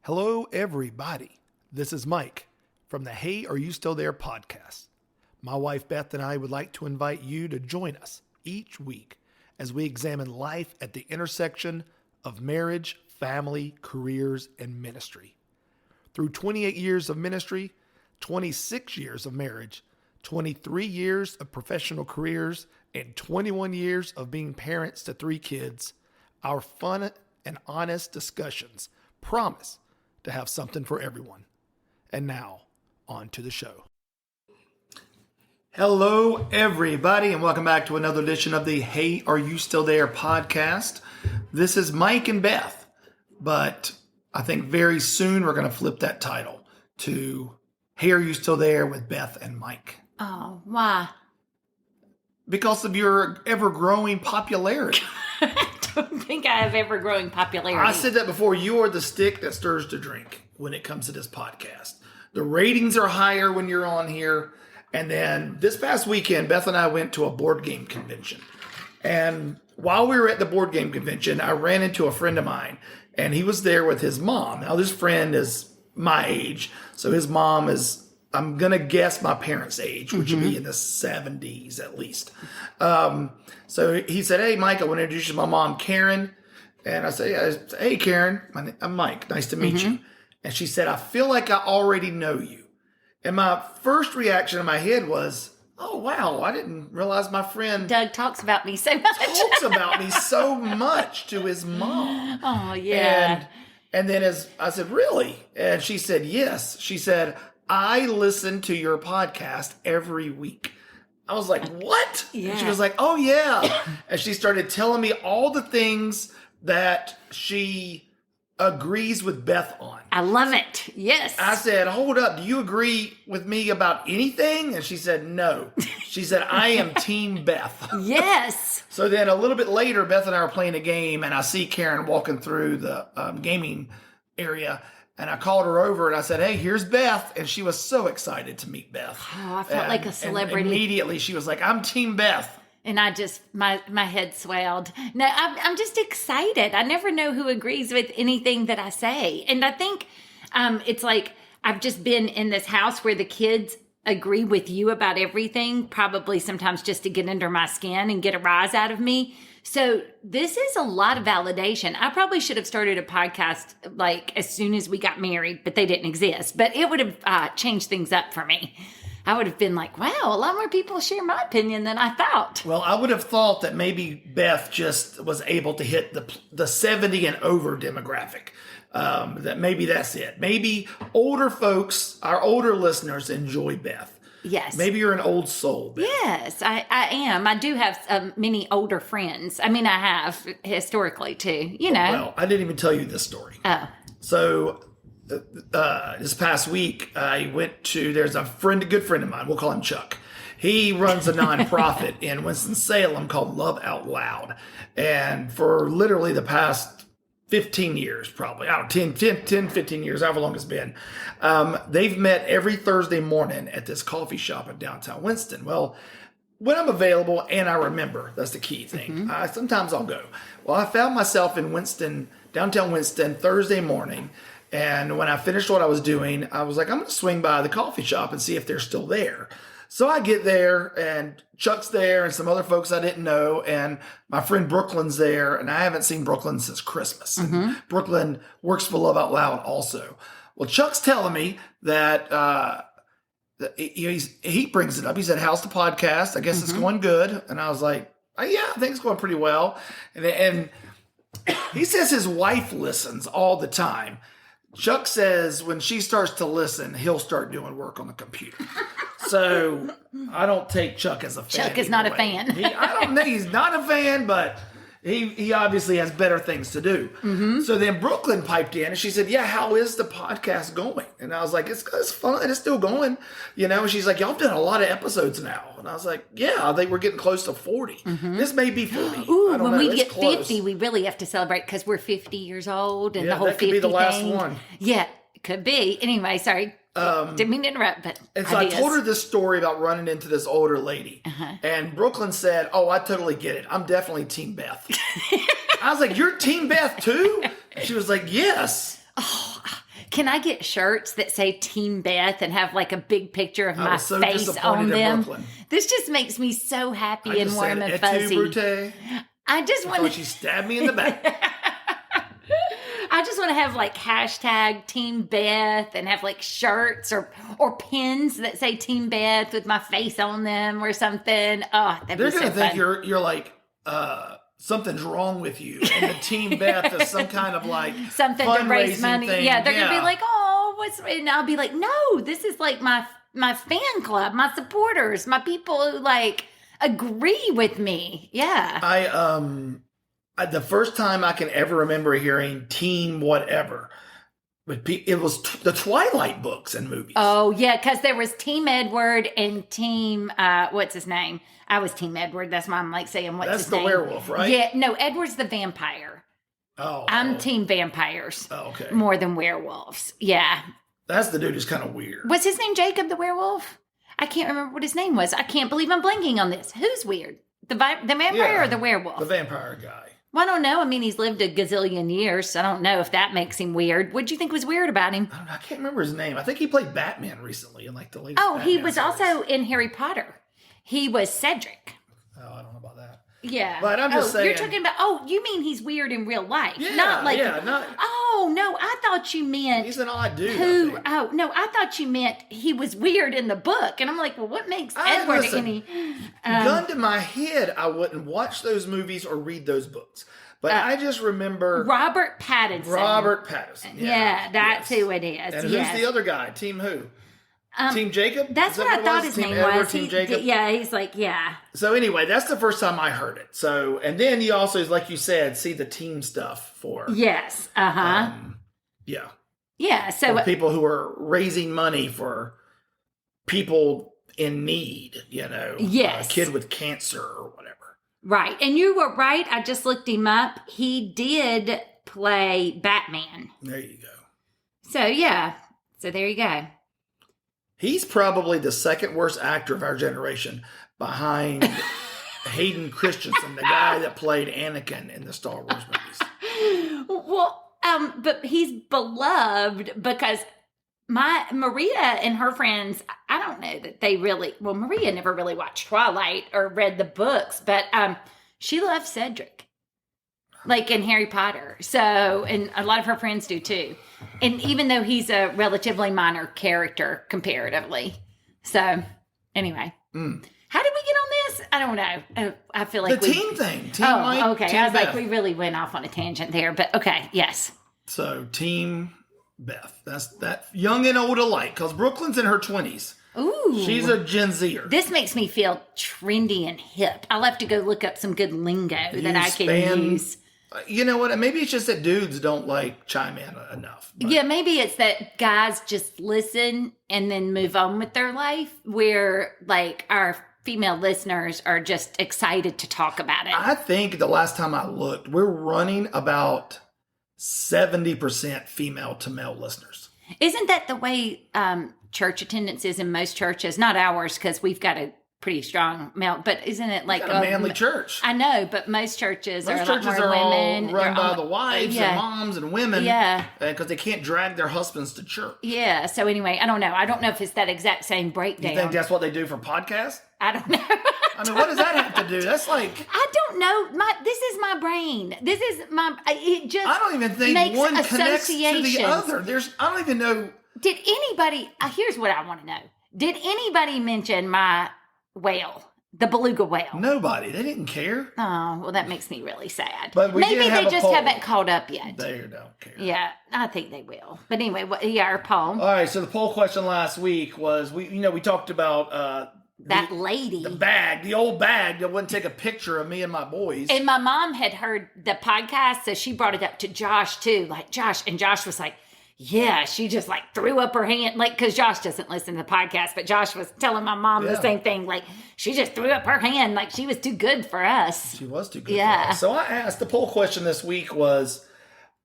Hello, everybody. This is Mike from the Hey, Are You Still There podcast. My wife Beth and I would like to invite you to join us each week as we examine life at the intersection of marriage, family, careers, and ministry. Through 28 years of ministry, 26 years of marriage, 23 years of professional careers, and 21 years of being parents to 3 kids, our fun and honest discussions promise to have something for everyone. And now, on to the show. Hello, everybody, and welcome back to another edition of the Hey, Are You Still There podcast. This is Mike and Beth, but I think very soon we're going to flip that title to Hey, Are You Still There with Beth and Mike. Oh, why? Because of your ever-growing popularity. I don't think I have ever-growing popularity. I said that before. You are the stick that stirs the drink when it comes to this podcast. The ratings are higher when you're on here. And then this past weekend, Beth and I went to a board game convention. And while we were at the board game convention, I ran into a friend of mine. And he was there with his mom. Now, this friend is my age. So his mom is, I'm going to guess, my parents' age, which would be in the 70s at least. So he said, "Hey, Mike, I want to introduce you to my mom, Karen." And I said, "Hey, Karen, I'm Mike. Nice to meet you." And she said, "I feel like I already know you." And my first reaction in my head was, "Oh, wow, I didn't realize my friend Doug talks about me so much. To his mom." Oh, yeah. And then as I said, "Really?" And she said, "Yes." She said, "I listen to your podcast every week." I was like, "What?" Yeah. And she was like, "Oh, yeah." And she started telling me all the things that she agrees with Beth on. I love it. Yes. I said, "Hold up. Do you agree with me about anything?" And she said, "No." She said, "I am Team Beth." Yes. So then a little bit later, Beth and I are playing a game, and I see Karen walking through the gaming area. And I called her over and I said, "Hey, here's Beth." And she was so excited to meet Beth. Oh, I felt like a celebrity. And immediately she was like, "I'm Team Beth." And I just, my head swelled. No, I'm just excited. I never know who agrees with anything that I say. And I think it's like I've just been in this house where the kids agree with you about everything, probably sometimes just to get under my skin and get a rise out of me. So this is a lot of validation. I probably should have started a podcast like as soon as we got married, but they didn't exist. But it would have changed things up for me. I would have been like, wow, a lot more people share my opinion than I thought. Well, I would have thought that maybe Beth just was able to hit the 70 and over demographic. That maybe that's it. Maybe older folks, our older listeners, enjoy Beth. Yes. Maybe you're an old soul, Beth. Yes, I am. I do have many older friends. I mean, I have historically too, you know. Well, I didn't even tell you this story. Oh. So this past week, I went to, there's a good friend of mine. We'll call him Chuck. He runs a nonprofit in Winston-Salem called Love Out Loud. And for literally the past 15 years, probably, I don't know, 10, 15 years, however long it's been. They've met every Thursday morning at this coffee shop in downtown Winston. Well, when I'm available and I remember, that's the key thing. Sometimes I'll go. Well, I found myself in Winston, downtown Winston, Thursday morning. And when I finished what I was doing, I was like, I'm going to swing by the coffee shop and see if they're still there. So I get there and Chuck's there and some other folks I didn't know. And my friend Brooklyn's there. And I haven't seen Brooklyn since Christmas. And Brooklyn works for Love Out Loud also. Well, Chuck's telling me that he brings it up. He said, "How's the podcast? I guess it's going good." And I was like, "Yeah, I think it's going pretty well." And he says his wife listens all the time. Chuck says when she starts to listen, he'll start doing work on the computer. So I don't take Chuck as a fan. Chuck is not a fan. I don't think he's not a fan, but he obviously has better things to do. So then Brooklyn piped in and she said, "Yeah, how is the podcast going?" And I was like, it's fun. It's still going. You know, and she's like, "Y'all have done a lot of episodes now." And I was like, "Yeah, I think we're getting close to 40. This may be 40. Ooh, when we get 50, we really have to celebrate because we're 50 years old and the whole 50 thing. That could be the last thing. one. Yeah, it could be. Anyway, sorry. Didn't mean to interrupt, but and so ideas. I told her this story about running into this older lady. And Brooklyn said, "Oh, I totally get it. I'm definitely Team Beth." I was like, "You're Team Beth too?" And she was like, "Yes." Oh, Can I get shirts that say Team Beth and have like a big picture of my was so face on disappointed in them? Brooklyn. This just makes me so happy I and just warm said, and "Et fuzzy. tu, Brute?" I just I want thought she stabbed me in the back. I just want to have like hashtag Team Beth and have like shirts or pins that say Team Beth with my face on them or something. Oh, that'd They're be so gonna think fun. you're like something's wrong with you, and the Team Beth is some kind of like Something to raise fundraising money. thing. Yeah, they're gonna be like, oh, and I'll be like, no, this is like my fan club, my supporters, my people who like agree with me. Yeah. The first time I can ever remember hearing Team whatever, it was the Twilight books and movies. Oh yeah, because there was Team Edward and Team what's his name? I was Team Edward. That's why I'm like saying what's That's his the name. werewolf, right? Yeah, no, Edward's the vampire. I'm Team Vampires. Oh, okay. More than werewolves. Yeah. That's the dude who's kind of weird. Was his name Jacob the werewolf? I can't remember what his name was. I can't believe I'm blanking on this. Who's weird? The vampire or the werewolf? The vampire guy. Well, I don't know. I mean, he's lived a gazillion years, so I don't know if that makes him weird. What'd you think was weird about him? I can't remember his name. I think he played Batman recently in like the latest. Oh, he Batman was series. also in Harry Potter. He was Cedric. Oh, I don't know about that. Yeah. But I'm just saying. You're talking about, you mean he's weird in real life. Yeah, not like, not. oh, no, I thought you meant. He's an odd dude. I thought you meant he was weird in the book. And I'm like, well, what makes Edward listen, any. Gun to my head, I wouldn't watch those movies or read those books. But I just remember Robert Pattinson. Yeah, that's who it is. And who's the other guy? Team who? Team Jacob? That's what I thought his name was. Team Jacob? Yeah, he's like, yeah. So anyway, that's the first time I heard it. So, and then you also, like you said, see the team stuff for. Yes. Yeah. Yeah. So for people who are raising money for people in need, Yes. A kid with cancer or whatever. Right. And you were right. I just looked him up. He did play Batman. There you go. So, yeah. So, there you go. He's probably the second worst actor of our generation behind Hayden Christensen, the guy that played Anakin in the Star Wars movies. Well, but he's beloved because Maria and her friends, I don't know that they really, Maria never really watched Twilight or read the books, but she loves Cedric, like in Harry Potter. So, and a lot of her friends do too. And even though he's a relatively minor character comparatively. So, anyway. How did we get on this? I don't know. I feel like the team thing. Team Mike, okay. Team I was Beth. like, we really went off on a tangent there, but okay. Yes. So, Team Beth. That's that young and old alike, because Brooklyn's in her 20s. Ooh. She's a Gen Zer. This makes me feel trendy and hip. I'll have to go look up some good lingo that I can use. You know what? Maybe it's just that dudes don't like chime in enough. But. Yeah, maybe it's that guys just listen and then move on with their life, where like our female listeners are just excited to talk about it. I think the last time I looked, we're running about 70% female to male listeners. Isn't that the way church attendance is in most churches? Not ours, because we've got a pretty strong male, but isn't it like a manly church? I know, but most churches are a lot churches more are women. all run by the wives and moms and women. Yeah. Because they can't drag their husbands to church. Yeah. So anyway, I don't know. I don't know if it's that exact same breakdown. You think that's what they do for podcasts? I don't know. I mean, what does that have to do? That's like... I don't know. This is my brain. This is my... It just I don't even think makes one connects to the associations. other. I don't even know... Did anybody... here's what I want to know. Did anybody mention my whale? The beluga whale? Nobody. They didn't care. Oh, well, that makes me really sad. But maybe they just poll. haven't caught up yet. They don't care. Yeah, I think they will. But anyway, our poll. All right, so the poll question last week was, we talked about... that lady. The old bag that wouldn't take a picture of me and my boys. And my mom had heard the podcast, so she brought it up to Josh too. Like, Josh was like, yeah, she just like threw up her hand, like, because Josh doesn't listen to the podcast, but Josh was telling my mom the same thing. Like, she just threw up her hand, like she was too good for us. She was too good for us. So I asked, the poll question this week was,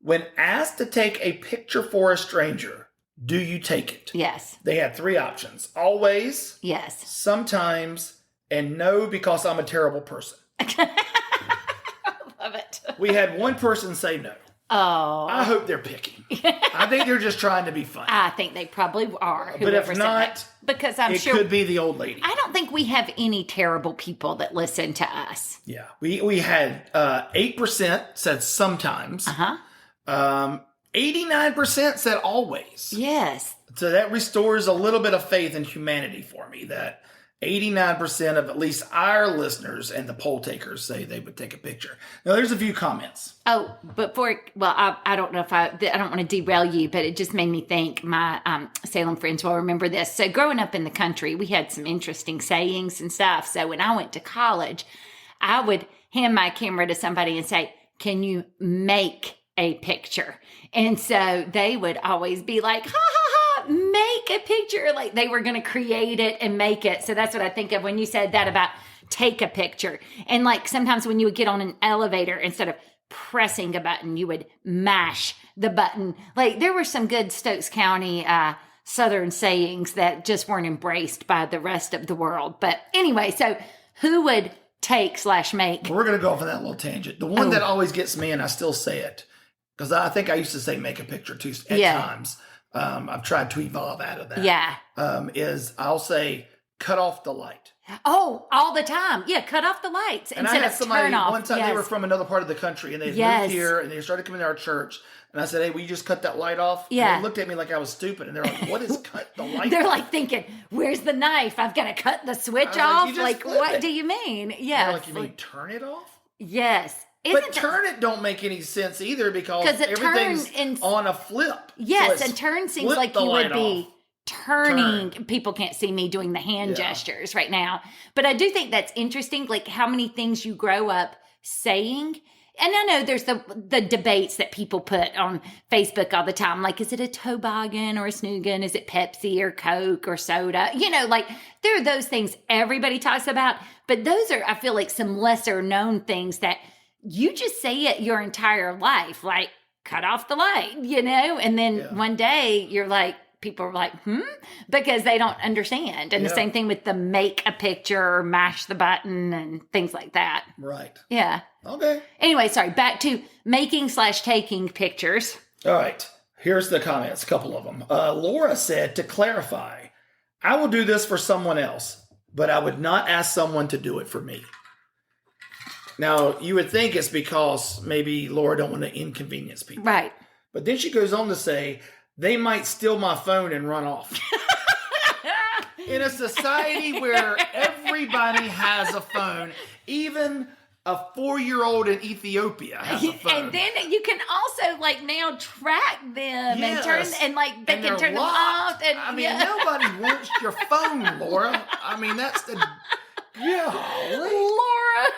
when asked to take a picture for a stranger, do you take it? Yes. They had 3 options. Always. Yes. Sometimes. And no, because I'm a terrible person. I love it. We had one person say no. Oh. I hope they're picking. I think they're just trying to be funny. I think they probably are. But if said not, that. Because I'm it sure could be the old lady. I don't think we have any terrible people that listen to us. Yeah. We had 8% said sometimes. 89% said always. Yes. So that restores a little bit of faith in humanity for me, that 89% of at least our listeners and the poll takers say they would take a picture. Now, there's a few comments. Oh, I don't know if I don't want to derail you, but it just made me think. My Salem friends will remember this. So growing up in the country, we had some interesting sayings and stuff. So when I went to college, I would hand my camera to somebody and say, "Can you make a picture?" And so they would always be like, "Ha ha ha, make a picture." Like they were going to create it and make it. So that's what I think of when you said that about take a picture. And like sometimes when you would get on an elevator, instead of pressing a button, you would mash the button. Like there were some good Stokes County Southern sayings that just weren't embraced by the rest of the world. But anyway, so who would take/make? We're going to go off on that little tangent. The one that always gets me, and I still say it, because I think I used to say make a picture too at times. I've tried to evolve out of that. Yeah. Is I'll say cut off the light. Oh, all the time. Yeah, cut off the lights. And I had somebody one time, yes. they were from another part of the country, and they moved here, and they started coming to our church. And I said, "Hey, will you just cut that light off?" Yeah. And they looked at me like I was stupid, and they're like, "What is cut the light They're off?" like thinking, "Where's the knife? I've got to cut the switch off." Like what do you mean? Yeah. Like, you mean turn it off? Yes. But turn it don't make any sense either, because everything's on a flip. Yes, and turn seems like you would be turning. People can't see me doing the hand gestures right now. But I do think that's interesting, like how many things you grow up saying. And I know there's the debates that people put on Facebook all the time. Like, is it a toboggan or a snoogan? Is it Pepsi or Coke or soda? You know, like there are those things everybody talks about. But those are, I feel like, some lesser known things that you just say it your entire life. Like, cut off the light, you know? And then one day you're like, people are like, because they don't understand. And the same thing with the make a picture or mash the button and things like that. Right. Yeah. Okay. Anyway, sorry, back to making/taking pictures. All right. Here's the comments, a couple of them. Laura said, to clarify, I will do this for someone else, but I would not ask someone to do it for me. Now, you would think it's because maybe Laura don't want to inconvenience people. Right. But then she goes on to say, they might steal my phone and run off. In a society where everybody has a phone, even a 4-year-old in Ethiopia has a phone. And then you can also like now track them and turn they can turn locked. them off. And nobody wants your phone, Laura. I mean, that's the Laura.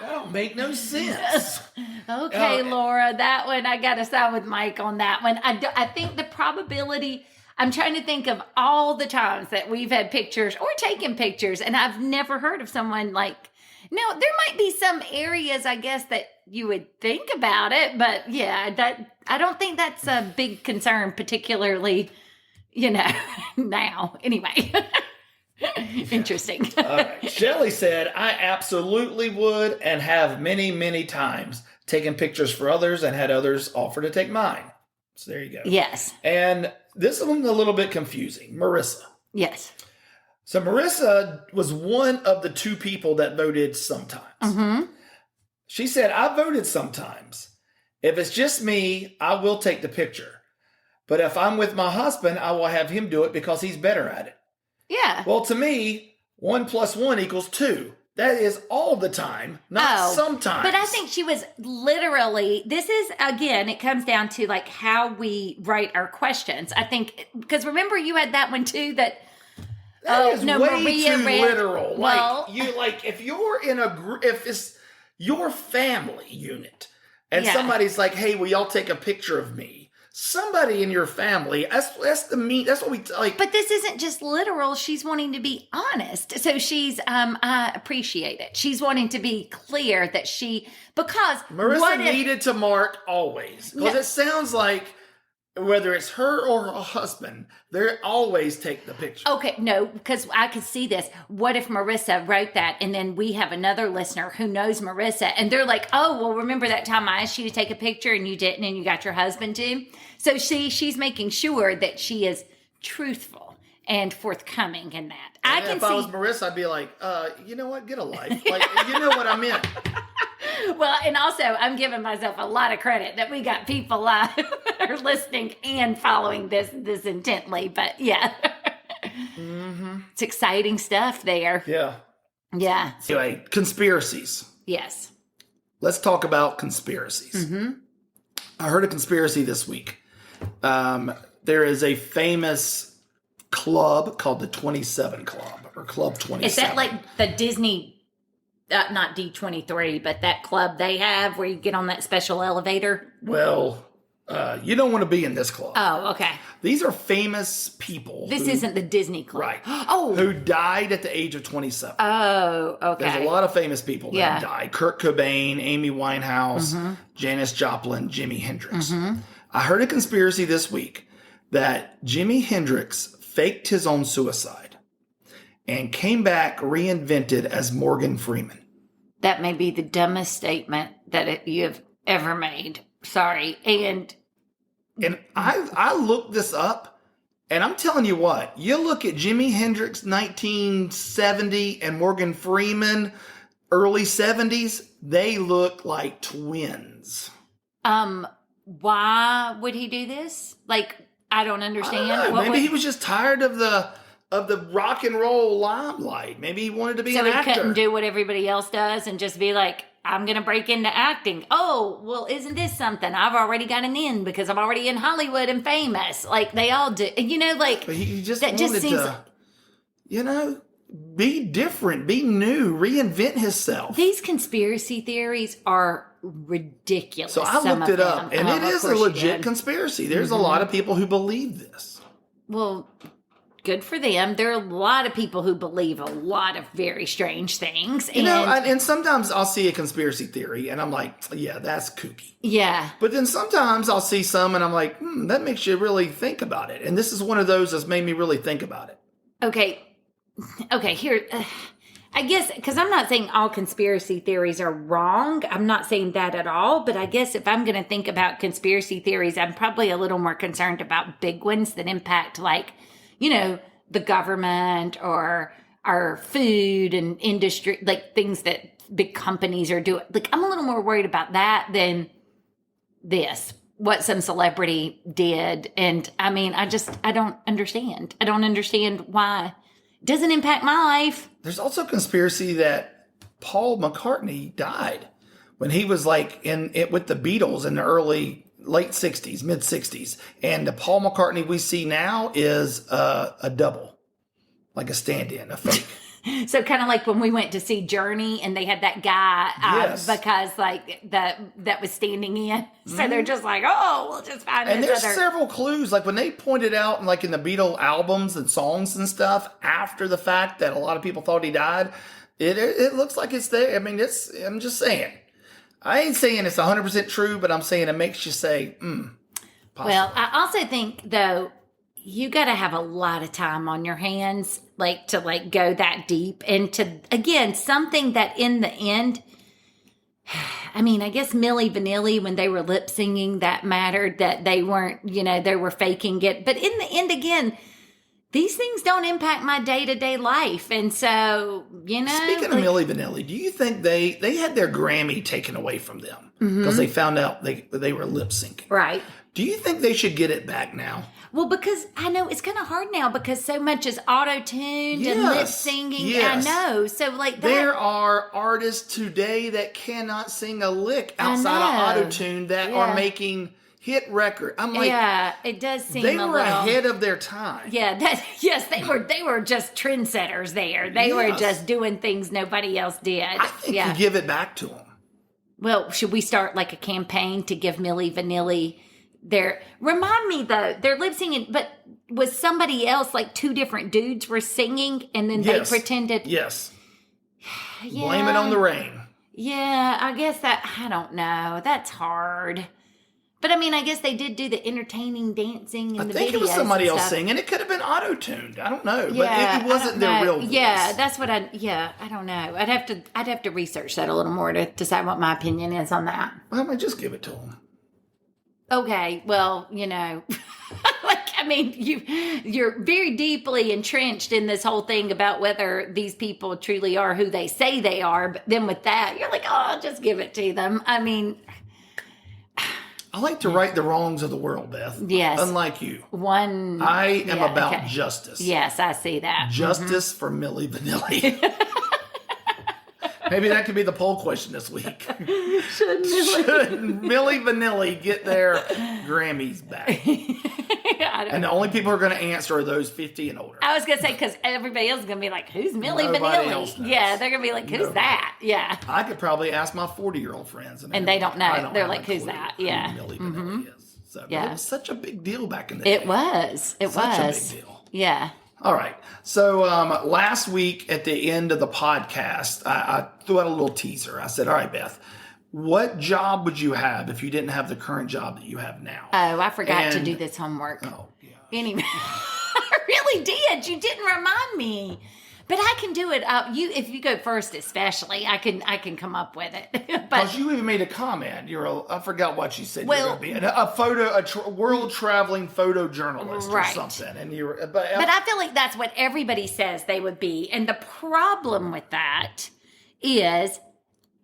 That don't make no sense. Okay, Laura, that one, I got to side with Mike on that one. I think the probability, I'm trying to think of all the times that we've had pictures or taken pictures, and I've never heard of someone like, now there might be some areas, I guess, that you would think about it, but yeah, I don't think that's a big concern, particularly, now. Anyway. Interesting. All right. Shelley said, I absolutely would and have many, many times taken pictures for others and had others offer to take mine. So there you go. Yes. And this one's a little bit confusing. Marissa. Yes. So Marissa was one of the 2 people that voted sometimes. Mm-hmm. She said, I voted sometimes. If it's just me, I will take the picture. But if I'm with my husband, I will have him do it because he's better at it. Yeah. Well, to me, 1 + 1 = 2. That is all the time, not sometimes. But I think she was literally, this is, again, it comes down to like how we write our questions. I think, because remember you had that one too that is way Maria too read, literal. Well, if you're in a group, if it's your family unit and somebody's like, hey, will y'all take a picture of me? Somebody in your family, that's what we like. But this isn't just literal. She's wanting to be honest. So she's, I appreciate it. She's wanting to be clear that because Marissa needed to mark always. Because it sounds like whether it's her or her husband, they always take the picture. Okay, no, because I could see this. What if Marissa wrote that and then we have another listener who knows Marissa and they're like, oh, well, remember that time I asked you to take a picture and you didn't and you got your husband to? So she's making sure that she is truthful and forthcoming in that. If I was Marissa, I'd be like, you know what? Get a life. Like, you know what I meant. Well, and also I'm giving myself a lot of credit that we got people who are listening and following this intently. But yeah, It's exciting stuff there. Yeah. Yeah. Anyway, conspiracies. Yes. Let's talk about conspiracies. Mm-hmm. I heard a conspiracy this week. There is a famous club called the 27 Club or Club 27. Is that like the Disney, not D23, but that club they have where you get on that special elevator? Well, you don't want to be in this club. Oh, okay. These are famous people. This isn't the Disney club. Right. Oh. Who died at the age of 27. Oh, okay. There's a lot of famous people that died. Kurt Cobain, Amy Winehouse, Janis Joplin, Jimi Hendrix. I heard a conspiracy this week that Jimi Hendrix faked his own suicide and came back reinvented as Morgan Freeman. That may be the dumbest statement that you have ever made. Sorry. And I looked this up, and I'm telling you what, you look at Jimi Hendrix 1970 and Morgan Freeman early 70s, they look like twins. Why would he do this? Like, I don't understand. I don't know. Maybe he was just tired of the rock and roll limelight. Maybe he wanted to be an actor. So he couldn't do what everybody else does and just be like, I'm going to break into acting. Oh, well, isn't this something? I've already got an in because I'm already in Hollywood and famous. Like they all do. You know, like but he just that wanted just seems to, you know, be different, be new, reinvent himself. These conspiracy theories are ridiculous. So I looked it up, and it is a legit conspiracy. There's a lot of people who believe this. Well, good for them. There are a lot of people who believe a lot of very strange things. You know, and sometimes I'll see a conspiracy theory, and I'm like, yeah, that's kooky. Yeah. But then sometimes I'll see some, and I'm like, that makes you really think about it. And this is one of those that's made me really think about it. Okay, here... I guess, because I'm not saying all conspiracy theories are wrong. I'm not saying that at all. But I guess if I'm going to think about conspiracy theories, I'm probably a little more concerned about big ones that impact, like, you know, the government or our food and industry, like things that big companies are doing. Like, I'm a little more worried about that than this, what some celebrity did. And I mean, I don't understand. I don't understand why. It doesn't impact my life. There's also conspiracy that Paul McCartney died when he was like in it with the Beatles in the late 60s, mid 60s. And the Paul McCartney we see now is a double, like a stand-in, a fake. So kind of like when we went to see Journey and they had that guy because like that was standing in. So they're just like, oh, we'll just find and there's several clues. Like when they pointed out like in the Beatle albums and songs and stuff after the fact that a lot of people thought he died, it looks like it's there. I mean, I'm just saying. I ain't saying it's 100% true, but I'm saying it makes you say, possible. Well, I also think though, you got to have a lot of time on your hands, like to like go that deep and to, again, something that in the end, I mean, I guess Milli Vanilli, when they were lip singing, that mattered that they weren't, you know, they were faking it. But in the end, again, these things don't impact my day-to-day life. And so, you know. Speaking of Milli Vanilli, do you think they had their Grammy taken away from them because they found out they were lip syncing? Right. Do you think they should get it back now? Well, because I know it's kind of hard now because so much is auto-tuned and lip singing. Yes. I know. So like that. There are artists today that cannot sing a lick outside of auto-tune that are making hit record. I'm like, yeah, it does seem they were ahead of their time. Yeah, they were just trendsetters there. They were just doing things nobody else did. I think you give it back to them. Well, should we start like a campaign to give Milli Vanilli remind me though, they're lip singing, but was somebody else, like two different dudes were singing and then they pretended? Yes. Blame it on the rain. Yeah, I guess that, I don't know. That's hard. But I mean, I guess they did do the entertaining dancing and I the think it videos was somebody and else stuff. singing. It could have been auto-tuned. I don't know. Yeah, but it wasn't their real voice. Yeah, that's what I don't know. I'd have to research that a little more to decide what my opinion is on that. Well, I might just give it to them. Okay, well, like, I mean, you're very deeply entrenched in this whole thing about whether these people truly are who they say they are. But then with that, you're like, oh, I'll just give it to them. I mean, I like to right the wrongs of the world, Beth. Yes. Unlike you. I am about justice. Yes, I see that. Justice for Milli Vanilli. Maybe that could be the poll question this week. Should Milli Vanilli get their Grammys back? And the only people who are going to answer are those 50 and older. I was going to say, because everybody else is going to be like, who's Milli Nobody else Vanilli? knows. Yeah, they're going to be like, who's that? Yeah. I could probably ask my 40-year-old friends. And they don't know. I don't They're have like, a who's clue that? who Yeah. Milli Vanilli is. So, Yeah. It was such a big deal back in the day. It was. It Such was. a big deal. Yeah. All right. So last week at the end of the podcast, I threw out a little teaser. I said, all right, Beth, what job would you have if you didn't have the current job that you have now? Oh, I forgot to And- do this homework. Oh, yeah. Anyway, I really did. You didn't remind me. But I can do it. If you go first, especially, I can come up with it. But Because you even made a comment. I forgot what you said. Well- you were going to be a world traveling photojournalist Right. or something. And you were, But I feel like that's what everybody says they would be. And the problem with that is,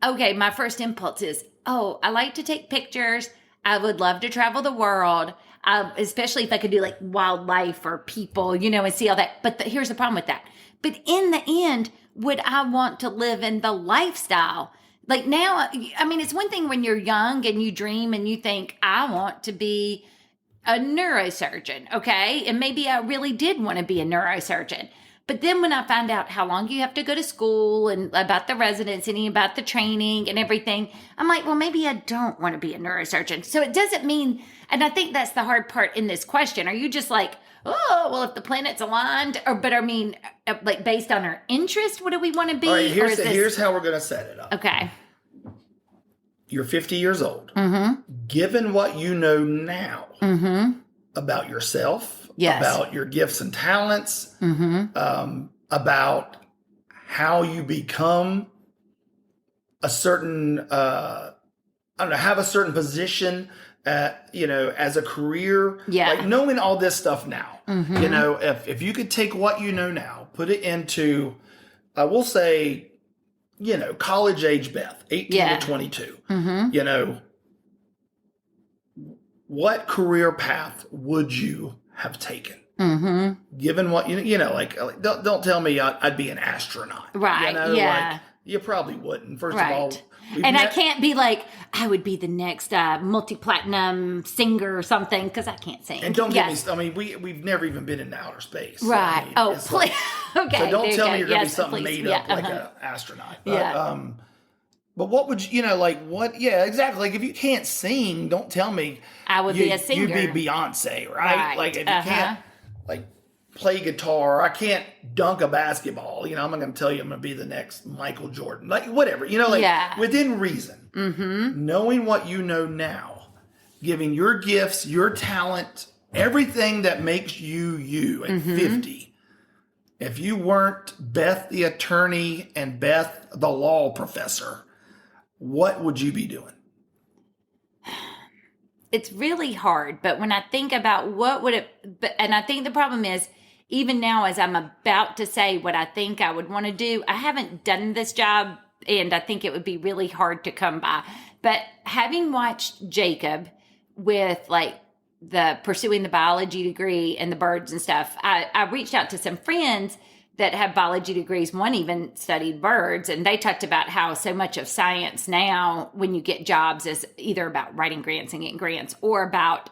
okay, my first impulse is, oh, I like to take pictures. I would love to travel the world, especially if I could do like wildlife or people, and see all that. But here's the problem with that. But in the end, would I want to live in the lifestyle? Like now, I mean, it's one thing when you're young and you dream and you think, I want to be a neurosurgeon, okay? And maybe I really did want to be a neurosurgeon. But then when I find out how long you have to go to school and about the residency, about the training and everything, I'm like, well, maybe I don't want to be a neurosurgeon. So it doesn't mean, and I think that's the hard part in this question. Are you just like, oh, well, if the planets aligned, but I mean, like based on our interest, what do we want to be? all right, here's how we're going to set it up. Okay. You're 50 years old. Mm-hmm. Given what you know now about yourself, Yes. about your gifts and talents, about how you become a certain, have a certain position, as a career. Yeah. Like knowing all this stuff now, if you could take what you know now, put it into, we'll say, college age Beth, 18 to 22, what career path would you have taken? Given what don't tell me I'd be an astronaut, Right, yeah. Like, you probably wouldn't. First Right. of all, And I can't be like, I would be the next multi-platinum singer or something because I can't sing. And don't get me. I mean, we've never even been into outer space. So, Right. I mean, Oh, it's please. like- Okay. So don't there tell you me go. you're going to be Yes, something please. made up like an astronaut. But, Yeah. But what would you, what? Yeah, exactly. Like if you can't sing, don't tell me I would be a singer. You'd be Beyonce, right? Right. Like if you can't, like play guitar, I can't dunk a basketball. I'm not going to tell you I'm going to be the next Michael Jordan. Like whatever, within reason. Knowing what you know now, giving your gifts, your talent, everything that makes you you at 50. If you weren't Beth the attorney and Beth the law professor, what would you be doing? It's really hard, but when I think about and I think the problem is, even now as I'm about to say what I think I would want to do, I haven't done this job and I think it would be really hard to come by. But having watched Jacob with like the pursuing the biology degree and the birds and stuff, I reached out to some friends that have biology degrees. One even studied birds, and they talked about how so much of science now, when you get jobs, is either about writing grants and getting grants or about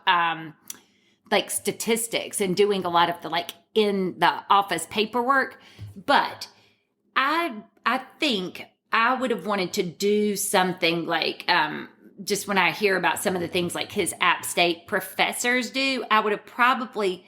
like statistics and doing a lot of the like in the office paperwork. But I think I would have wanted to do something like just when I hear about some of the things like his App State professors do, I would have probably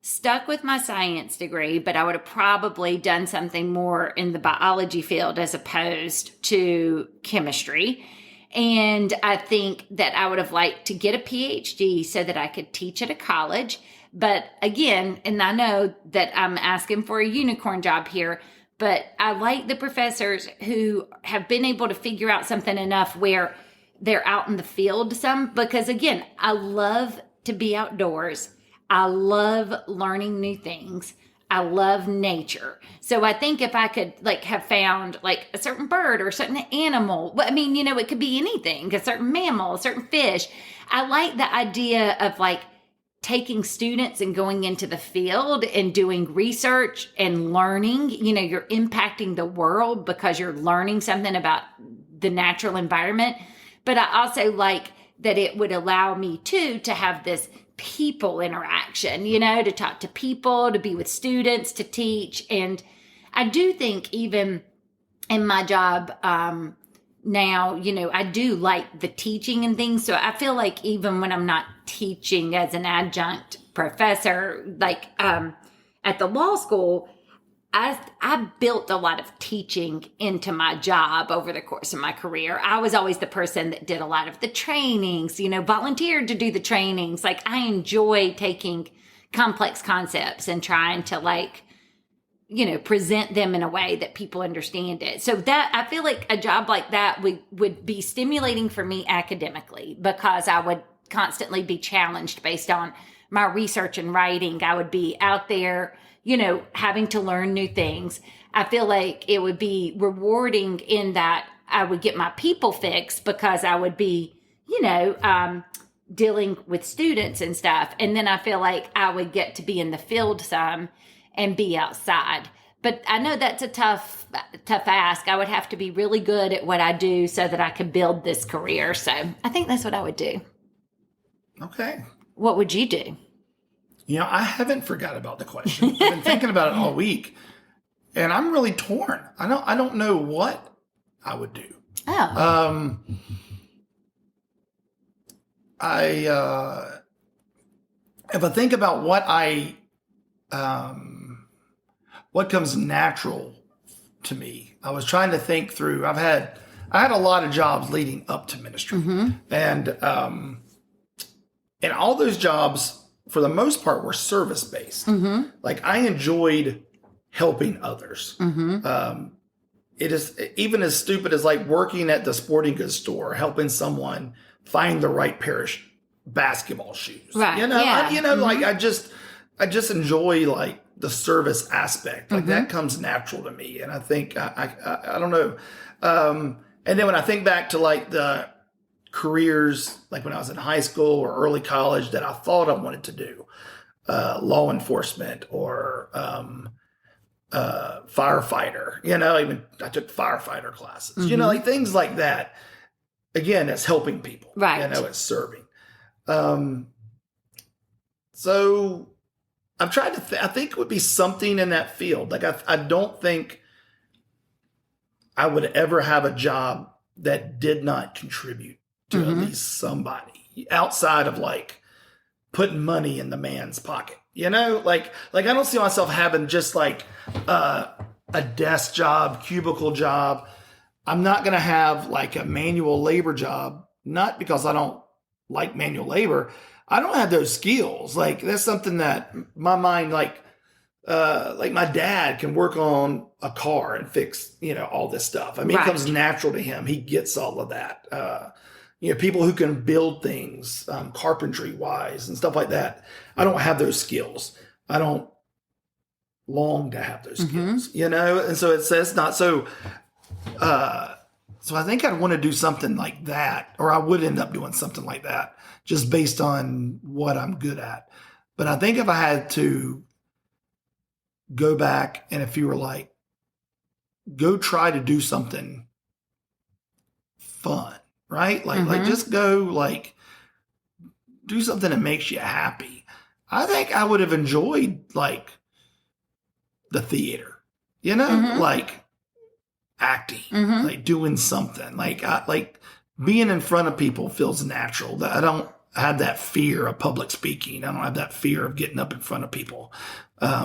stuck with my science degree, but I would have probably done something more in the biology field as opposed to chemistry. And I think that I would have liked to get a PhD so that I could teach at a college. But again, and I know that I'm asking for a unicorn job here, but I like the professors who have been able to figure out something enough where they're out in the field some, because again, I love to be outdoors. I love learning new things. I love nature. So I think if I could like have found like a certain bird or a certain animal, I mean, you know, it could be anything, a certain mammal, a certain fish. I like the idea of like taking students and going into the field and doing research and learning. You know, you're impacting the world because you're learning something about the natural environment. But I also like that it would allow me too to have this people interaction, you know, to talk to people, to be with students, to teach. And I do think even in my job now, you know, I do like the teaching and things. So I feel like even when I'm not teaching as an adjunct professor, like at the law school, I built a lot of teaching into my job over the course of my career. I was always the person that did a lot of the trainings, you know, volunteered to do the trainings. Like I enjoy taking complex concepts and trying to like, you know, present them in a way that people understand it. So that I feel like a job like that would be stimulating for me academically because I would constantly be challenged based on my research and writing. I would be out there, you know, having to learn new things. I feel like it would be rewarding in that I would get my people fix because I would be, you know, dealing with students and stuff. And then I feel like I would get to be in the field some and be outside. But I know that's a tough ask. I would have to be really good at what I do so that I could build this career. So I think that's what I would do. Okay. What would you do? You know, I haven't forgot about the question. I've been thinking about it all week, and I'm really torn. I don't know what I would do. Oh. If I think about what what comes natural to me, I was trying to think through. I had a lot of jobs leading up to ministry, and all those jobs, for the most part, were service-based. Like I enjoyed helping others. It is even as stupid as like working at the sporting goods store, helping someone find the right pair of basketball shoes. Right. You know, Yeah. like I just enjoy like the service aspect. Like that comes natural to me. And I think, I don't know. And then when I think back to like the careers, like when I was in high school or early college that I thought I wanted to do, law enforcement or firefighter, you know, even I took firefighter classes, you know, like things like that. Again, it's helping people, right? You know, it's serving. So I've tried to, I think it would be something in that field. Like I don't think I would ever have a job that did not contribute to at least somebody outside of like putting money in the man's pocket, you know, like I don't see myself having just like a desk job, cubicle job. I'm not going to have like a manual labor job, not because I don't like manual labor. I don't have those skills. Like that's something that my mind, like my dad can work on a car and fix, you know, all this stuff. I mean, It comes natural to him. He gets all of that. You know, people who can build things, carpentry wise and stuff like that. I don't have those skills. I don't long to have those skills, you know? And so it's not so, so I think I'd want to do something like that, or I would end up doing something like that just based on what I'm good at. But I think if I had to go back and if you were like, go try to do something fun, right? Like just go like do something that makes you happy. I think I would have enjoyed like the theater, you know, like acting, like doing something like being in front of people feels natural. I don't have that fear of public speaking. I don't have that fear of getting up in front of people. I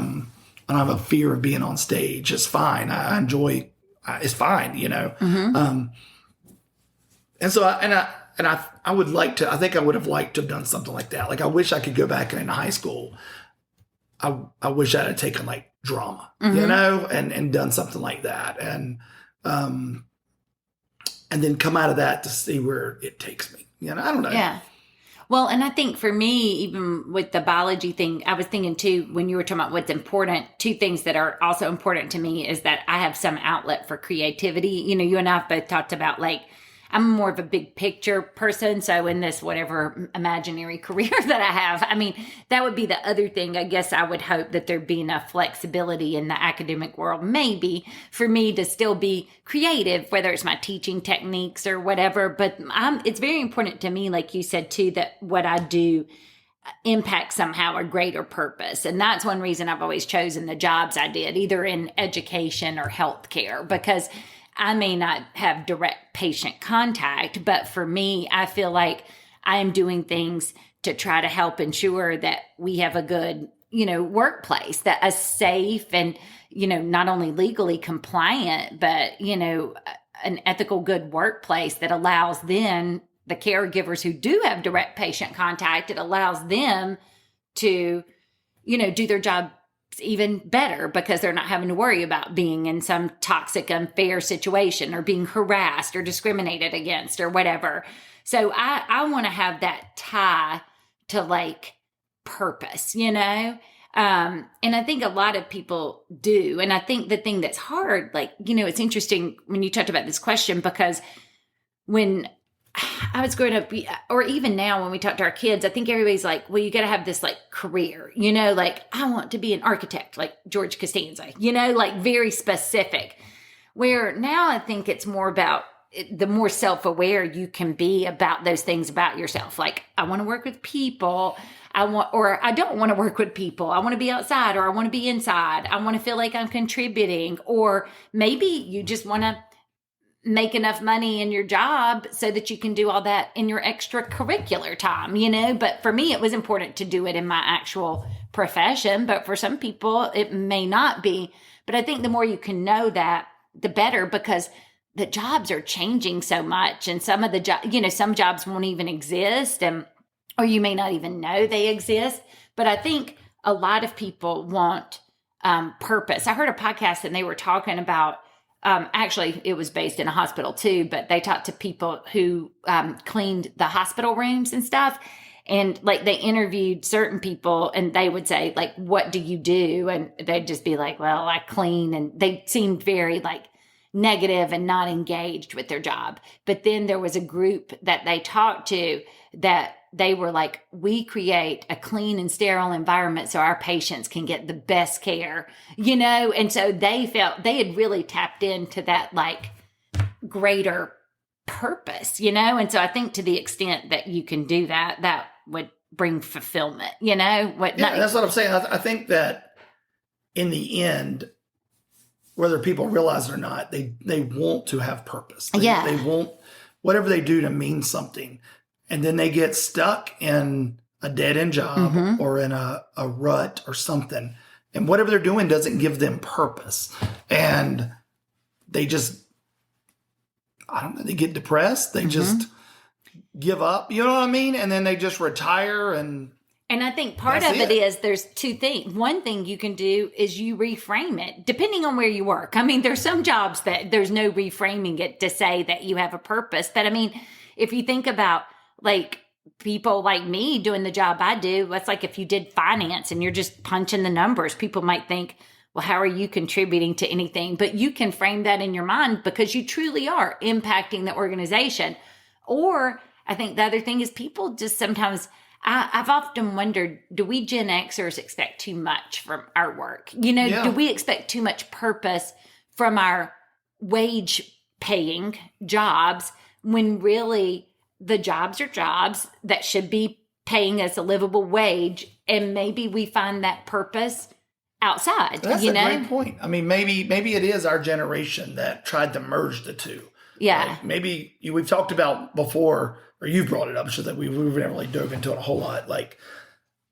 don't have a fear of being on stage. It's fine. I enjoy, it's fine, you know? And so I would like to, I think I would have liked to have done something like that. Like I wish I could go back in high school. I wish I had taken like drama, you know, and done something like that. And then come out of that to see where it takes me. You know, I don't know. Yeah. Well, and I think for me, even with the biology thing, I was thinking too, when you were talking about what's important, two things that are also important to me is that I have some outlet for creativity. You know, you and I have both talked about like, I'm more of a big picture person. So in this whatever imaginary career that I have, I mean, that would be the other thing. I guess I would hope that there'd be enough flexibility in the academic world, maybe for me to still be creative, whether it's my teaching techniques or whatever. But it's very important to me, like you said too, that what I do impact somehow a greater purpose. And that's one reason I've always chosen the jobs I did, either in education or healthcare, because I may not have direct patient contact, but for me, I feel like I am doing things to try to help ensure that we have a good, you know, workplace, that a safe and, you know, not only legally compliant, but, you know, an ethical, good workplace that allows then the caregivers who do have direct patient contact, it allows them to, you know, do their job even better because they're not having to worry about being in some toxic, unfair situation or being harassed or discriminated against or whatever. So I want to have that tie to like purpose, you know? And I think a lot of people do. And I think the thing that's hard, like, you know, it's interesting when you talked about this question, because when I was growing up, or even now when we talk to our kids, I think everybody's like, well, you got to have this like career, you know, like I want to be an architect, like George Costanza, you know, like very specific. Where now I think it's more about the more self-aware you can be about those things about yourself. Like I want to work with people. Or I don't want to work with people. I want to be outside, or I want to be inside. I want to feel like I'm contributing, or maybe you just want to make enough money in your job so that you can do all that in your extracurricular time, you know? But for me, it was important to do it in my actual profession. But for some people, it may not be. But I think the more you can know that, the better, because the jobs are changing so much. And some of the you know, some jobs won't even exist, or you may not even know they exist. But I think a lot of people want purpose. I heard a podcast and they were talking about, actually, it was based in a hospital too, but they talked to people who cleaned the hospital rooms and stuff. And like they interviewed certain people and they would say, like, what do you do? And they'd just be like, well, I clean. And they seemed very like negative and not engaged with their job. But then there was a group that they talked to that they were like, we create a clean and sterile environment so our patients can get the best care, you know? And so they felt they had really tapped into that like greater purpose, you know? And so I think to the extent that you can do that, that would bring fulfillment, you know? That's what I'm saying. I think that in the end, whether people realize it or not, they want to have purpose. They want whatever they do to mean something. And then they get stuck in a dead-end job or in a rut or something. And whatever they're doing doesn't give them purpose. And they just, I don't know, they get depressed. They just give up. You know what I mean? And then they just retire. And I think part of it is there's two things. One thing you can do is you reframe it, depending on where you work. I mean, there's some jobs that there's no reframing it to say that you have a purpose. But I mean, if you think about like people like me doing the job I do, it's like if you did finance and you're just punching the numbers, people might think, well, how are you contributing to anything? But you can frame that in your mind because you truly are impacting the organization. Or I think the other thing is people just sometimes, I've often wondered, do we Gen Xers expect too much from our work? You know, do we expect too much purpose from our wage paying jobs when really the jobs are jobs that should be paying us a livable wage, and maybe we find that purpose outside. That's a great point. I mean, maybe it is our generation that tried to merge the two. Yeah. Like maybe we've talked about before, or you've brought it up, so that we've never really dove into it a whole lot. Like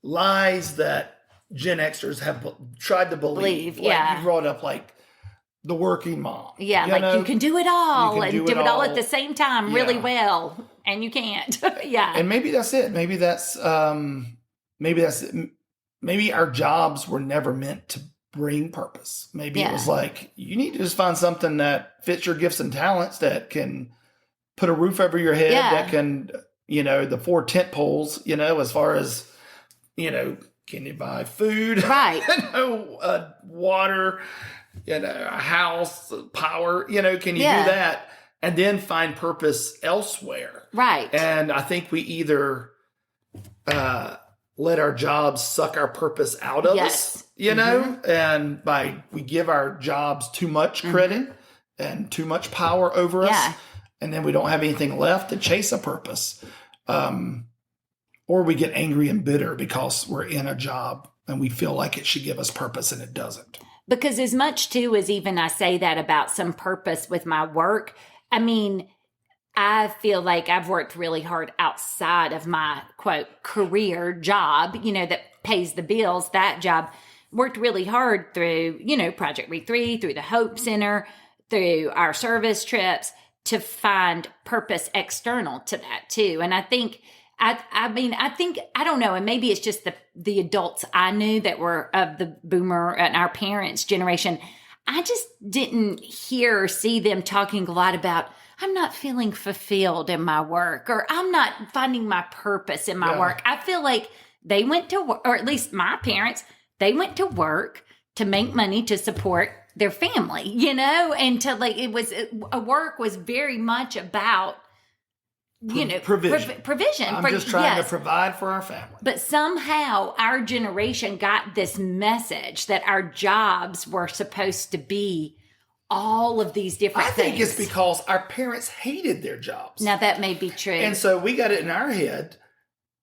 lies that Gen Xers have tried to believe. Yeah. You brought up like the working mom. Yeah, you like know? you can do it all You can and do do it it all all. at the same time really Yeah. well, and you can't. Yeah. And maybe that's it. Maybe our jobs were never meant to bring purpose. Maybe it Yeah. was like, you need to just find something that fits your gifts and talents, that can put a roof over your head, Yeah. that can, the 4 tent poles, as far as, can you buy food? Right. Water, a house, power, can you Yeah. do that? And then find purpose elsewhere. Right. And I think we either let our jobs suck our purpose out of us, and we give our jobs too much credit and too much power over us, and then we don't have anything left to chase a purpose. Or we get angry and bitter because we're in a job and we feel like it should give us purpose and it doesn't. Because as much too as even I say that about some purpose with my work, I mean, I feel like I've worked really hard outside of my quote career job, that pays the bills. That job worked really hard through, Project Read 3, through the Hope Center, through our service trips to find purpose external to that too. And I think, I don't know, and maybe it's just the adults I knew that were of the boomer and our parents' generation. I just didn't hear or see them talking a lot about, I'm not feeling fulfilled in my work, or I'm not finding my purpose in my work. I feel like they went to work, or at least my parents, they went to work to make money to support their family, and to work was very much about, provision. I'm just trying to provide for our family. But somehow our generation got this message that our jobs were supposed to be all of these different things. I think it's because our parents hated their jobs. Now that may be true. And so we got it in our head,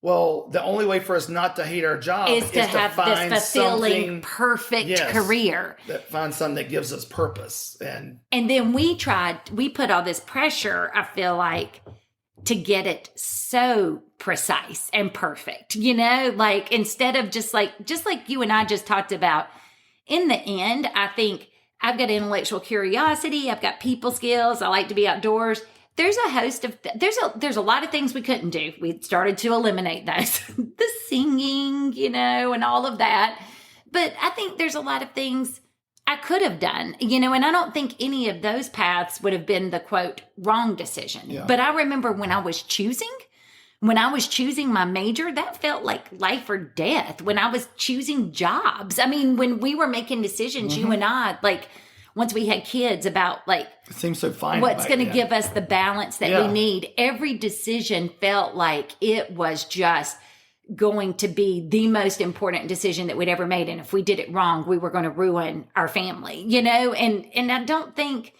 well, the only way for us not to hate our job is to have find this fulfilling, perfect career. Find something that gives us purpose. And then we put all this pressure, I feel like, to get it so precise and perfect, instead of just like you and I just talked about, in the end, I think I've got intellectual curiosity. I've got people skills. I like to be outdoors. There's a host of, there's a lot of things we couldn't do. We started to eliminate those, the singing, and all of that. But I think there's a lot of things I could have done, and I don't think any of those paths would have been the quote wrong decision. Yeah. But I remember when I was choosing my major, that felt like life or death. When I was choosing jobs, I mean, when we were making decisions, you and I, once we had kids, about it seems so fine. What's going to give us the balance that we need. Every decision felt like it was just going to be the most important decision that we'd ever made. And if we did it wrong, we were going to ruin our family, and I don't think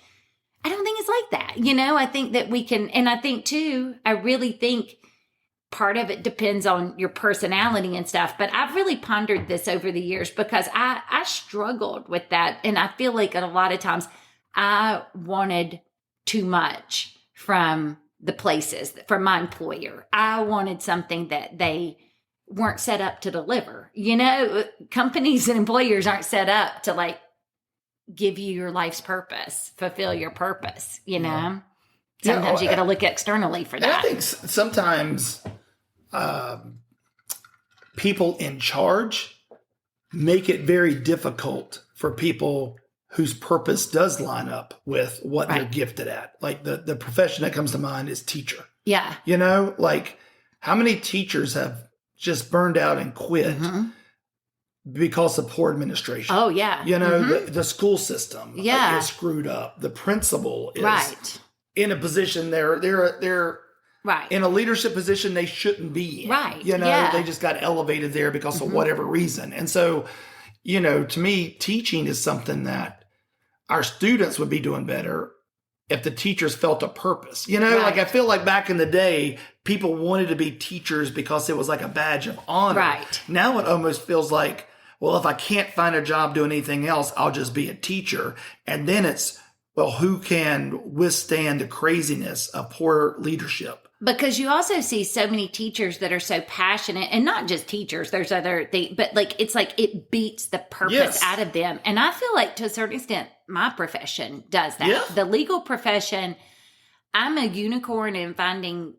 it's like that. I think that we can, and I think too, I really think part of it depends on your personality and stuff. But I've really pondered this over the years because I struggled with that. And I feel like a lot of times I wanted too much from the places, from my employer. I wanted something that they weren't set up to deliver. Companies and employers aren't set up to give you your life's purpose, fulfill your purpose, Sometimes you got to look externally for that. I think sometimes people in charge make it very difficult for people whose purpose does line up with what they're gifted at. Like the profession that comes to mind is teacher. Yeah. How many teachers have just burned out and quit because of poor administration? Oh, yeah. The school system is screwed up. The principal is in a position they're in a leadership position they shouldn't be in. Right. They just got elevated there because of whatever reason. And so, to me, teaching is something that our students would be doing better if the teachers felt a purpose. I feel like back in the day, people wanted to be teachers because it was like a badge of honor. Right. Now it almost feels like, well, if I can't find a job doing anything else, I'll just be a teacher. And then it's, well, who can withstand the craziness of poor leadership? Because you also see so many teachers that are so passionate, and not just teachers, there's other things, but like, it's like it beats the purpose out of them. And I feel like to a certain extent, my profession does that. Yeah. The legal profession, I'm a unicorn in finding,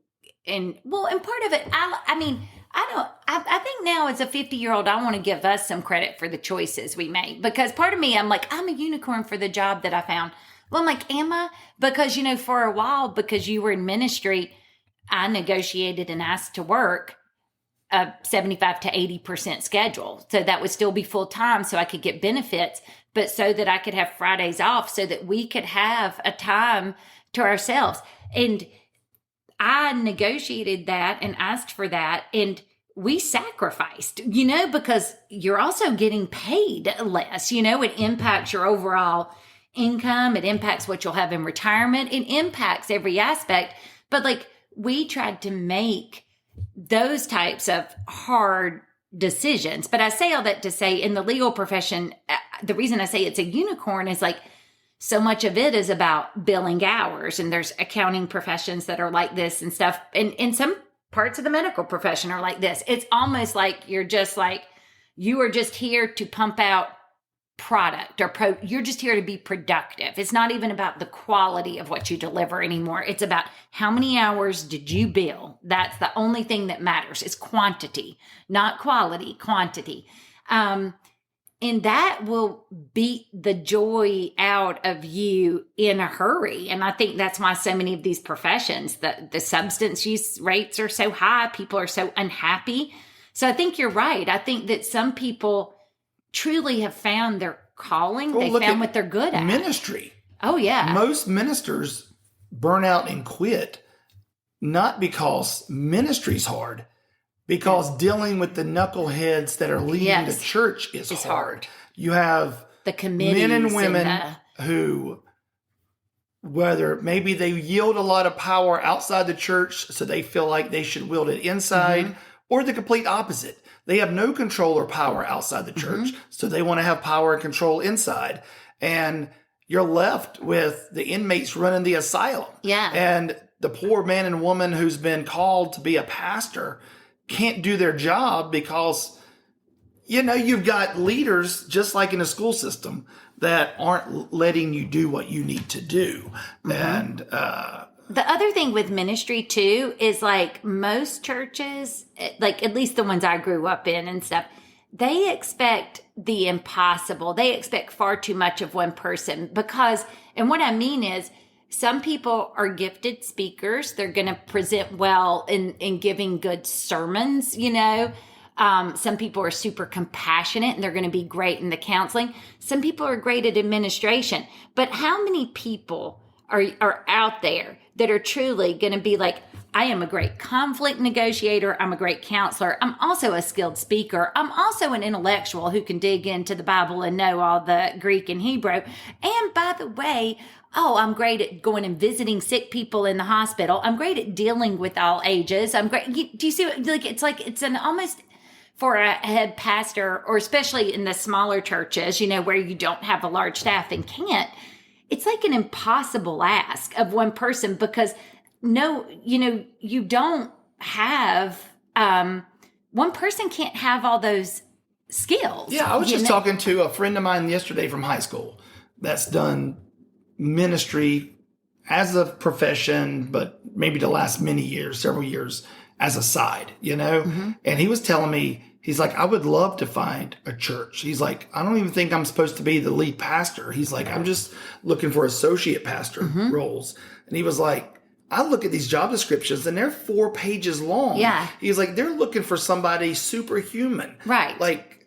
and part of it, I think now as a 50-year-old, I want to give us some credit for the choices we made, because part of me, I'm like, I'm a unicorn for the job that I found. Well, I'm like, am I? Because, for a while, because you were in ministry, I negotiated and asked to work a 75 to 80% schedule. So that would still be full time so I could get benefits, but so that I could have Fridays off so that we could have a time to ourselves. And I negotiated that and asked for that. And we sacrificed, because you're also getting paid less. It impacts your overall income. It impacts what you'll have in retirement. It impacts every aspect. But like, we tried to make those types of hard decisions. But I say all that to say, in the legal profession, the reason I say it's a unicorn is like, so much of it is about billing hours, and there's accounting professions that are like this and stuff. And in some parts of the medical profession are like this. It's almost like you are just here to pump out product, you're just here to be productive. It's not even about the quality of what you deliver anymore. It's about how many hours did you bill. That's the only thing that matters. It's quantity, not quality, quantity. And that will beat the joy out of you in a hurry. And I think that's why so many of these professions, the substance use rates are so high. People are so unhappy. So I think you're right. I think that some people truly have found their calling. They found what they're good at. Ministry. Oh, yeah. Most ministers burn out and quit, not because ministry's hard, because dealing with the knuckleheads that are leading the church is hard. You have the committees, men and women who, whether maybe they yield a lot of power outside the church, so they feel like they should wield it inside, or the complete opposite. They have no control or power outside the church, so they want to have power and control inside. And you're left with the inmates running the asylum. Yeah. And the poor man and woman who's been called to be a pastor can't do their job because, you've got leaders, just like in a school system, that aren't letting you do what you need to do. And, the other thing with ministry too is like most churches, like at least the ones I grew up in and stuff, they expect the impossible. They expect far too much of one person because, and what I mean is, some people are gifted speakers. They're going to present well in giving good sermons, Some people are super compassionate and they're going to be great in the counseling. Some people are great at administration. But how many people are out there that are truly going to be like, I am a great conflict negotiator. I'm a great counselor. I'm also a skilled speaker. I'm also an intellectual who can dig into the Bible and know all the Greek and Hebrew. And by the way, I'm great at going and visiting sick people in the hospital. I'm great at dealing with all ages. I'm great. Do you see? It's an almost for a head pastor, or especially in the smaller churches, where you don't have a large staff and can't. It's like an impossible ask of one person because you don't have, one person can't have all those skills. Yeah, I was just talking to a friend of mine yesterday from high school that's done ministry as a profession, but maybe the last several years as a side, And he was telling me, he's like, I would love to find a church. He's like, I don't even think I'm supposed to be the lead pastor. He's like, I'm just looking for associate pastor roles. And he was like, I look at these job descriptions and they're 4 pages long. Yeah. He's like, they're looking for somebody superhuman. Right. Like,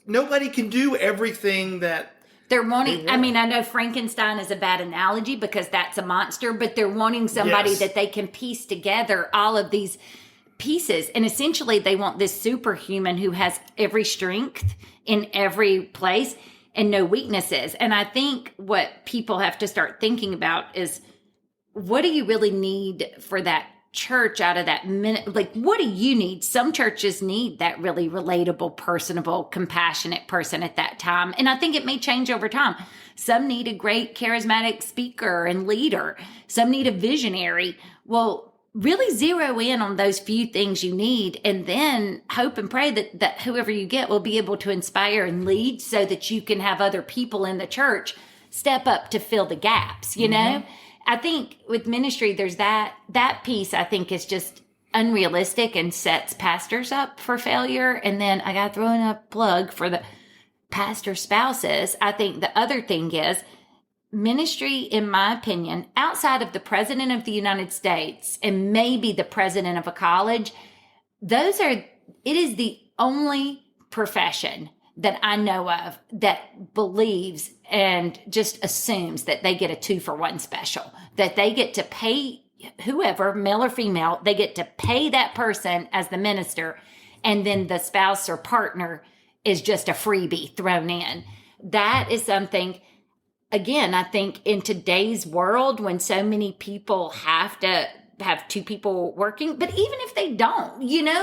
nobody can do everything that they're wanting, I know Frankenstein is a bad analogy because that's a monster, but they're wanting somebody that they can piece together all of these pieces. And essentially they want this superhuman who has every strength in every place and no weaknesses. And I think what people have to start thinking about is, what do you really need for that church out of that minute. Like, what do you need? Some churches need that really relatable, personable, compassionate person at that time. And I think it may change over time. Some need a great charismatic speaker and leader. Some need a visionary. Well, really zero in on those few things you need, and then hope and pray that whoever you get will be able to inspire and lead so that you can have other people in the church step up to fill the gaps, you know? I think with ministry, there's that piece I think is just unrealistic and sets pastors up for failure. And then I got to throw in a plug for the pastor spouses. I think the other thing is ministry, in my opinion, outside of the president of the United States and maybe the president of a college, it is the only profession that I know of that believes and just assumes that they get a 2-for-1 special, that they get to pay whoever, male or female, they get to pay that person as the minister, and then the spouse or partner is just a freebie thrown in. That is something, again, I think in today's world when so many people have to have 2 people working, but even if they don't,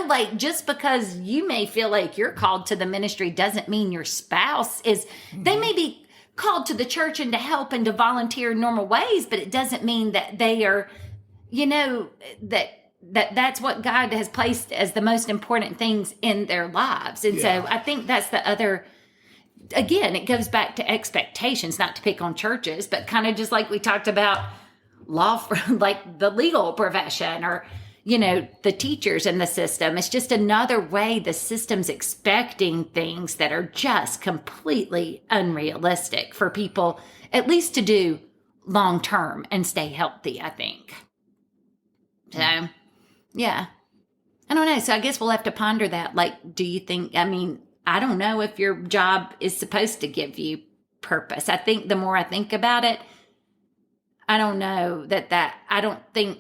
like just because you may feel like you're called to the ministry doesn't mean your spouse is, they may be called to the church and to help and to volunteer in normal ways, but it doesn't mean that they are, that's what God has placed as the most important things in their lives. And so I think that's the other, again, it goes back to expectations, not to pick on churches, but kind of just like we talked about law, like the legal profession or, the teachers in the system. It's just another way the system's expecting things that are just completely unrealistic for people, at least to do long term and stay healthy, I think. So, yeah. I don't know. So I guess we'll have to ponder that. Like, do you think, I don't know if your job is supposed to give you purpose. I think the more I think about it, I don't know I don't think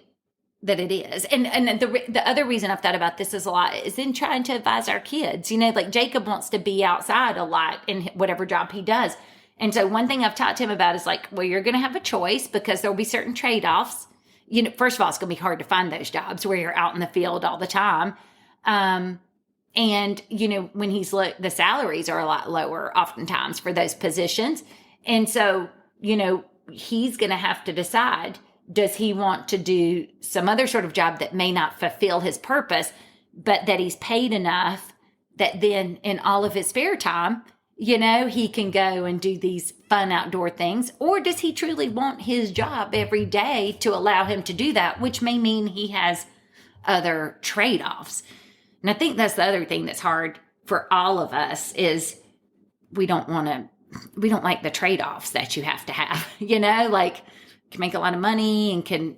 that it is. And the other reason I've thought about this is a lot is in trying to advise our kids, like Jacob wants to be outside a lot in whatever job he does. And so one thing I've talked to him about is like, well, you're going to have a choice because there'll be certain trade-offs. First of all, it's going to be hard to find those jobs where you're out in the field all the time. And, when the salaries are a lot lower oftentimes for those positions. And so, he's going to have to decide, does he want to do some other sort of job that may not fulfill his purpose, but that he's paid enough that then in all of his spare time, he can go and do these fun outdoor things? Or does he truly want his job every day to allow him to do that, which may mean he has other trade-offs? And I think that's the other thing that's hard for all of us is we don't like the trade-offs that you have to have, like can make a lot of money and can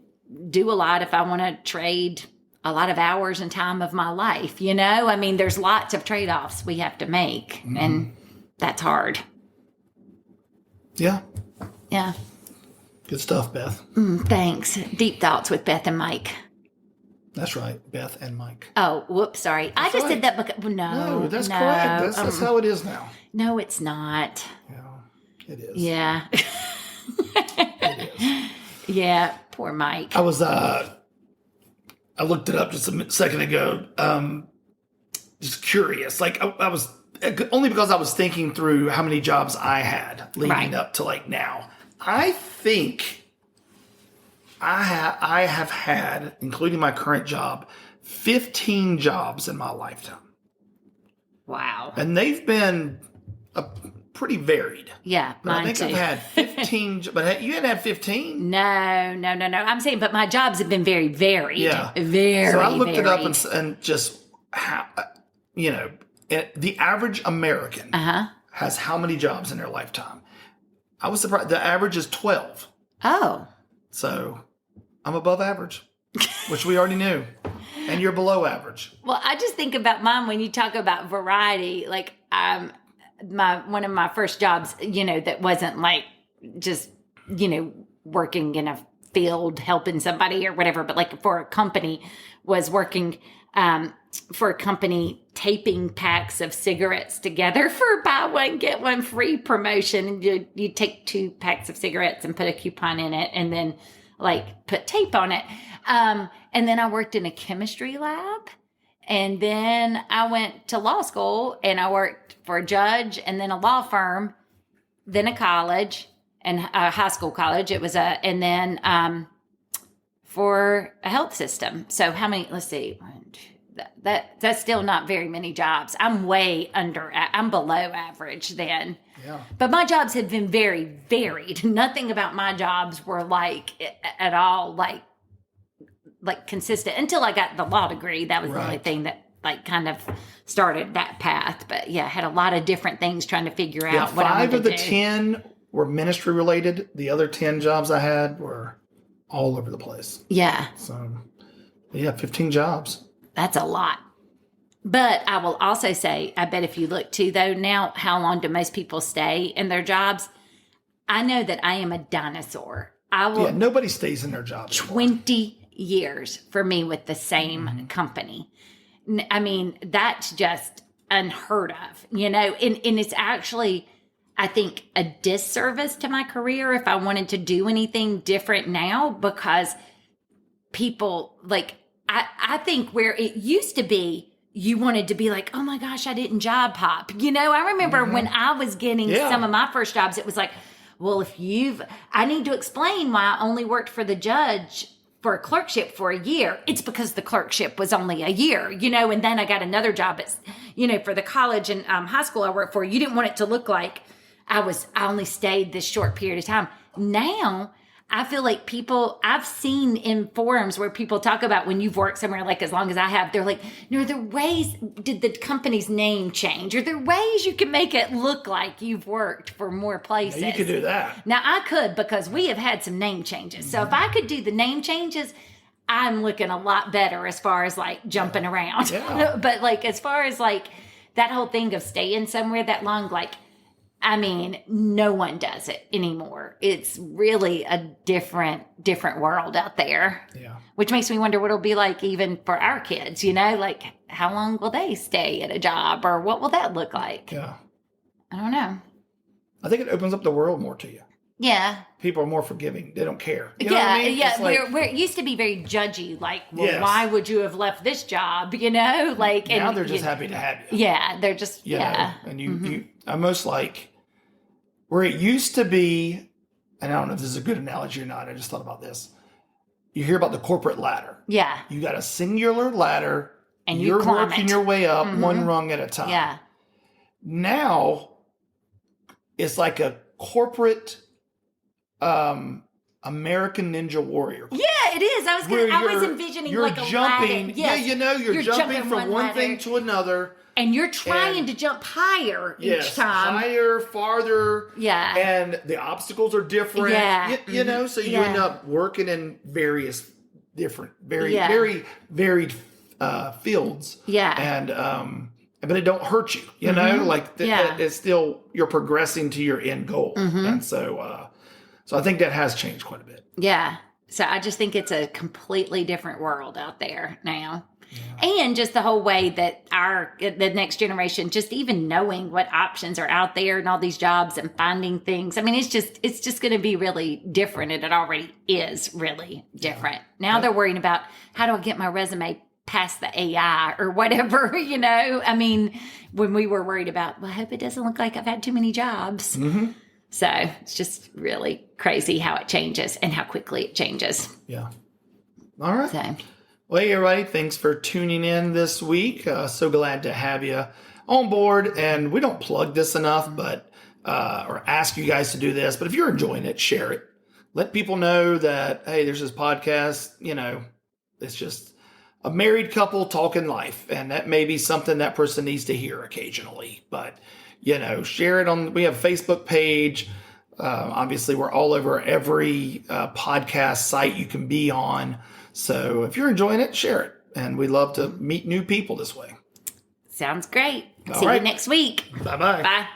do a lot if I want to trade a lot of hours and time of my life, there's lots of trade-offs we have to make and that's hard. Yeah. Yeah. Good stuff, Beth. Thanks. Deep thoughts with Beth and Mike. That's right, Beth and Mike. Oh, whoops, sorry. I just said that because, No, that's correct. That's how it is now. No, it's not. Yeah, it is. Yeah. It is. Yeah, poor Mike. I looked it up just a second ago. Just curious. Like I was, only because I was thinking through how many jobs I had leading up to like now. I think I have had, including my current job, 15 jobs in my lifetime. Wow. And they've been pretty varied. Yeah, mine I think too. I've had 15, but you hadn't had 15? No. I'm saying, but my jobs have been very varied. Yeah. Very So I looked varied. it up and just how, the average American has how many jobs in their lifetime? I was surprised. The average is 12. Oh. So I'm above average, which we already knew. And you're below average. Well, I just think about mine when you talk about variety. Like, one of my first jobs, that wasn't like just, working in a field helping somebody or whatever, but like for a company, was working for a company taping packs of cigarettes together for buy one, get one free promotion. And you take 2 packs of cigarettes and put a coupon in it. And then like put tape on it. And then I worked in a chemistry lab. And then I went to law school and I worked for a judge and then a law firm, then a college and a high school college. It was and then for a health system. So how many, let's see, that's still not very many jobs. I'm I'm below average then. Yeah. But my jobs have been very varied. Nothing about my jobs were like at all like consistent until I got the law degree. That was the only thing that like kind of started that path. But yeah, I had a lot of different things trying to figure out what I wanted to do. 5 of the 10 were ministry related. The other 10 jobs I had were all over the place. Yeah. So yeah, 15 jobs. That's a lot. But I will also say, I bet if you look too though, now how long do most people stay in their jobs? I know that I am a dinosaur. Nobody stays in their job. 20 years for me with the same company. I mean, that's just unheard of, and it's actually, I think, a disservice to my career if I wanted to do anything different now, because people like, I think where it used to be, you wanted to be like, oh my gosh, I didn't job hop. I remember when I was getting some of my first jobs, it was like, well, I need to explain why I only worked for the judge for a clerkship for a year. It's because the clerkship was only a year, and then I got another job at, for the college and high school I worked for. You didn't want it to look like I only stayed this short period of time. Now, I feel like I've seen in forums where people talk about when you've worked somewhere like as long as I have, they're like, no, there are ways, did the company's name change? Are there ways you can make it look like you've worked for more places? Yeah, you could do that. Now I could, because we have had some name changes. So if I could do the name changes, I'm looking a lot better as far as like jumping around. Yeah. But like, as far as like that whole thing of staying somewhere that long, like, I mean, no one does it anymore. It's really a different world out there. Yeah. Which makes me wonder what it'll be like even for our kids, like how long will they stay at a job, or what will that look like? Yeah. I don't know. I think it opens up the world more to you. Yeah. People are more forgiving. They don't care. You know what I mean? Yeah. Like, where it used to be very judgy, like, well, yes. why would you have left this job? Like, now and they're just happy to have you. Yeah, they're just You know? And you almost like where it used to be, and I don't know if this is a good analogy or not. I just thought about this. You hear about the corporate ladder. Yeah. You got a singular ladder, and you're working your way up one rung at a time. Yeah. Now it's like a corporate American Ninja Warrior. Yeah, it is. I was envisioning like a jumping. ladder. Yes. Yeah, you're jumping from one thing to another. And you're trying to jump higher each time. Higher, farther. Yeah. And the obstacles are different. Yeah. You know, so you end up working in various different, very varied fields. Yeah. And, but it don't hurt you, you know, like it's still, you're progressing to your end goal. And so I think that has changed quite a bit. Yeah. So I just think it's a completely different world out there now. Yeah. And just the whole way that the next generation, just even knowing what options are out there and all these jobs and finding things. I mean, it's just going to be really different. And it already is really different. Now they're worrying about, how do I get my resume past the AI or whatever, you know? I mean, when we were worried about, well, I hope it doesn't look like I've had too many jobs. So it's just really crazy how it changes and how quickly it changes. Yeah. All right. So. Well, hey, everybody, thanks for tuning in this week. So glad to have you on board. And we don't plug this enough, but or ask you guys to do this. But if you're enjoying it, share it. Let people know that, hey, there's this podcast. You know, it's just a married couple talking life. And that may be something that person needs to hear occasionally. But, you know, share it on. We have a Facebook page. Obviously, we're all over every podcast site you can be on. So if you're enjoying it, share it. And we love to meet new people this way. Sounds great. All See right. you next week. Bye-bye. Bye.